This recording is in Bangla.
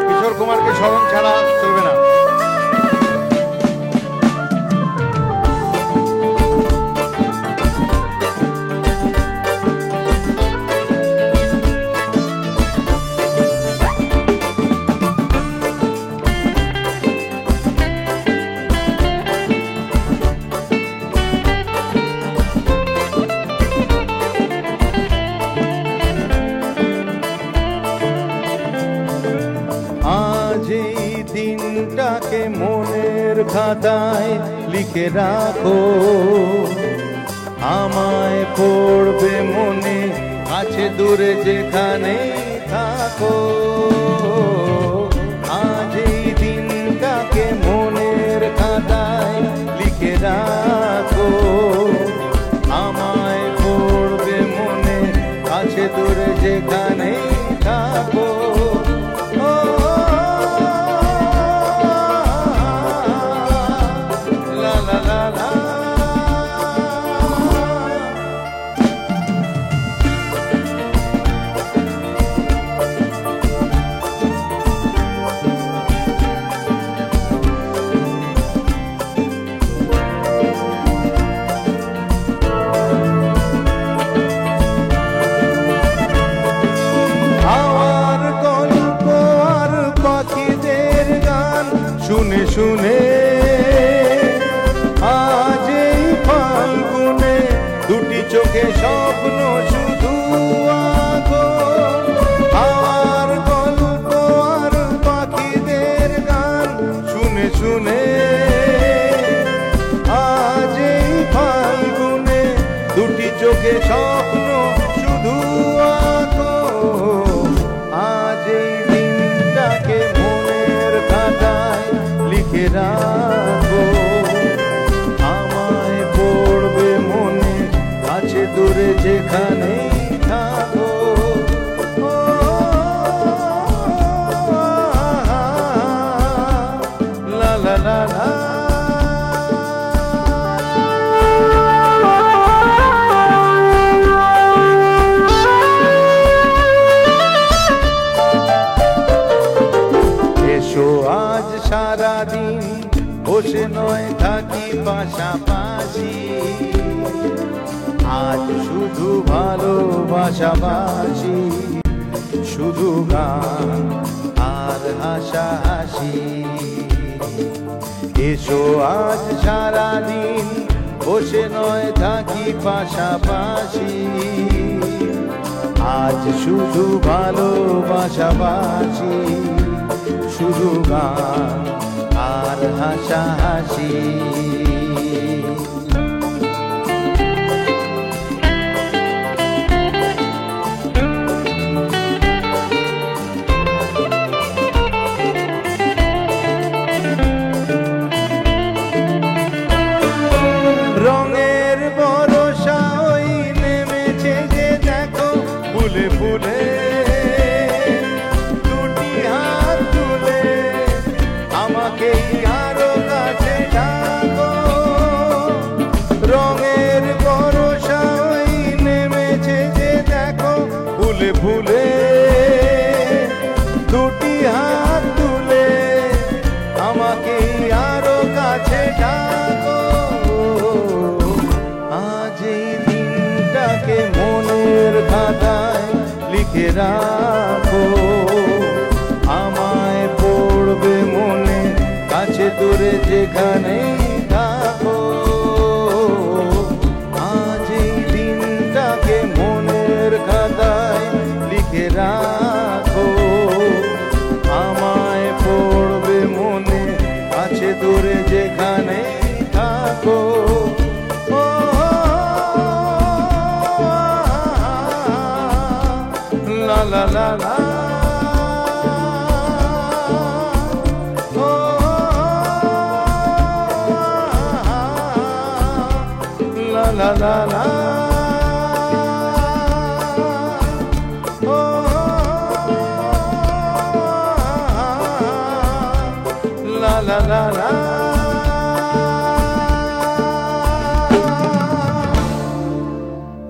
কিশোর কুমারকে স্মরণ ছাড়া চলবে না। আজ এই দিনটাকে মনের খাতায় লিখে রাখো, আমায় পড়বে মনে আছে দূরে যেখানে থাকো। আজ এই দিনটাকে মনের খাতায় লিখে রাখো, আমায় পড়বে মনে আছে দূরে যেখানে থাকো। শুনে শুনে আজ এই ফাল্গুনে দুটি চোখে স্বপ্ন শুধু আঁকো। আর গল্প আর পাখিদের গান শুনে শুনে আজ এই ফাল্গুনে দুটি চোখে স্বপ্ন শুধু আঁকো। আজ এই দিনটাকে মনের খাতায় লিখে রাখো, আমায় পড়বে মনে আছে দূরে যেখানে থাকো। লা লা লা লা। এসো আজ সারাদিন বসে নয় থাকি পাশাপাশি, আজ শুধু ভালোবাসাবাসি, শুধু গান আর হাসাহাসি। এসো আজ সারাদিন বসে নয় থাকি পাশাপাশি, আজ শুধু ভালোবাসাবাসি, শুধু গান আর হাসাহাসি। রঙের বরষা ওই নেমেছে যে দেখো ফুলে ফুলে, দুটি হাত তুলে আমাকে আরো কাছে ডাকো। রঙের বরষা ওই নেমেছে যে দেখো ফুলে ফুলে, দুটি হাত তুলে আমাকে আরো কাছে ডাকো। আজ এই দিনটাকে মনের খাতায় লিখে রাখো, আমায় পড়বে মনে কাছে দূরে যেখানে থাকো। আজ এই দিনটাকে মনের খাতায় লিখে রাখো, আমায় পড়বে মনে কাছে দূরে যেখানে থাকো। লা লা লা লা। La la la la.